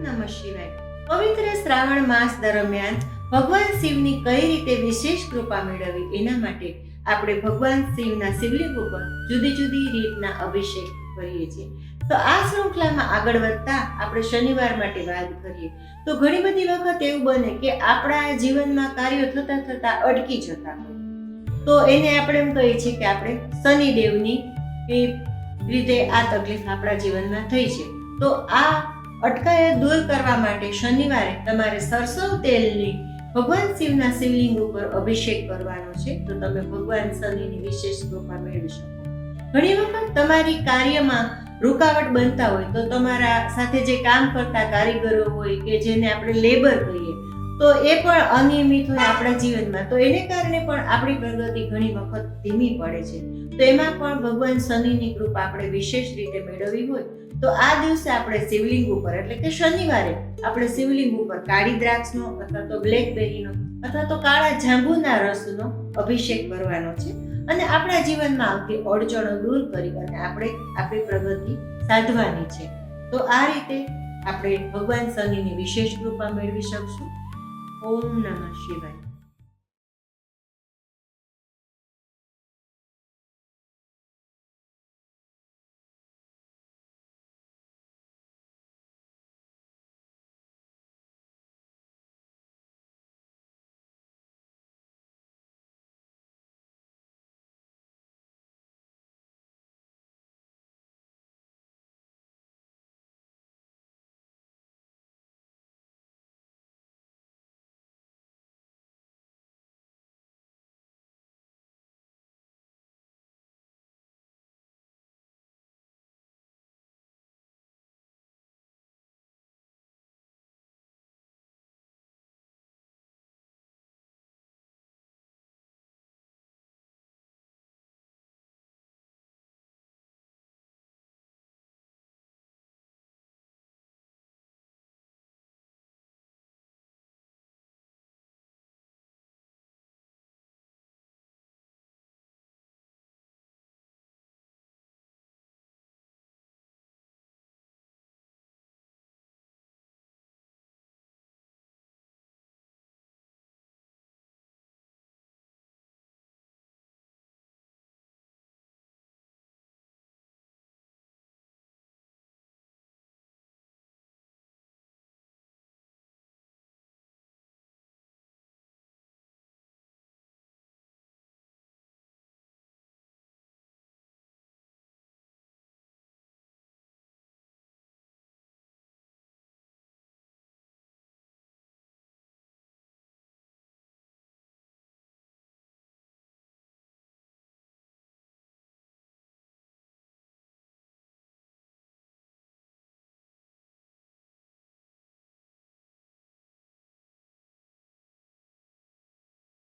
નમઃ શિવાય. પવિત્ર શ્રાવણ માસ દરમિયાન ભગવાન શિવની કઈ રીતે વિશેષ કૃપા મેળવવી એના માટે આપણે ભગવાન શિવના શિવલિંગ ઉપર જુદી જુદી રીતના અભિષેક કરીએ છીએ. તો આ શૃંખલામાં આગળ વધતા આપણે શનિવાર માટે વાત કરીએ તો ઘણી બધી વખત એવું બને કે આપણા જીવનમાં કાર્યો થતા થતા અટકી જતા હોય, તો એને આપણે એમ કહીએ છીએ કે આપણે શનિદેવની રીતે આ તકલીફ આપણા જીવનમાં થઈ છે. તો આ અટકાયત દૂર કરવા માટે શનિવારે તમારે સરસવ તેલની ભગવાન શિવના શિવલિંગ ઉપર અભિષેક કરવાનો છે. તો તમે ભગવાન શનિની વિશેષ કૃપા મેળવી શકો. ઘણી વખત તમારી કાર્યમાં રૂકાવટ બનતા હોય તો તમારા સાથે જે કામ કરતા કારીગરો હોય કે જેને આપણે લેબર કહીએ તો એ પણ અનિયમિત હોય આપણા જીવનમાં, તો એને કારણે પણ આપણી પ્રગતિ ઘણી વખત ધીમી પડે છે. તો એમાં પણ ભગવાન શનિની કૃપા આપણે વિશેષ રીતે મેળવવી હોય તો આ દિવસે આપણે શિવલિંગ ઉપર એટલે કે શનિવારે આપણે શિવલિંગ ઉપર કાળી દ્રાક્ષનો અથવા તો બ્લેકબેરીનો અથવા તો કાળા જાંબુના રસનો અભિષેક કરવાનો છે અને આપણા જીવનમાં આવતી અડચણો દૂર કરી અને આપણે આપણી પ્રગતિ સાધવાની છે. તો આ રીતે આપણે ભગવાન શનિની વિશેષ કૃપા મેળવી શકશું. ઓમ નમઃ શિવાય.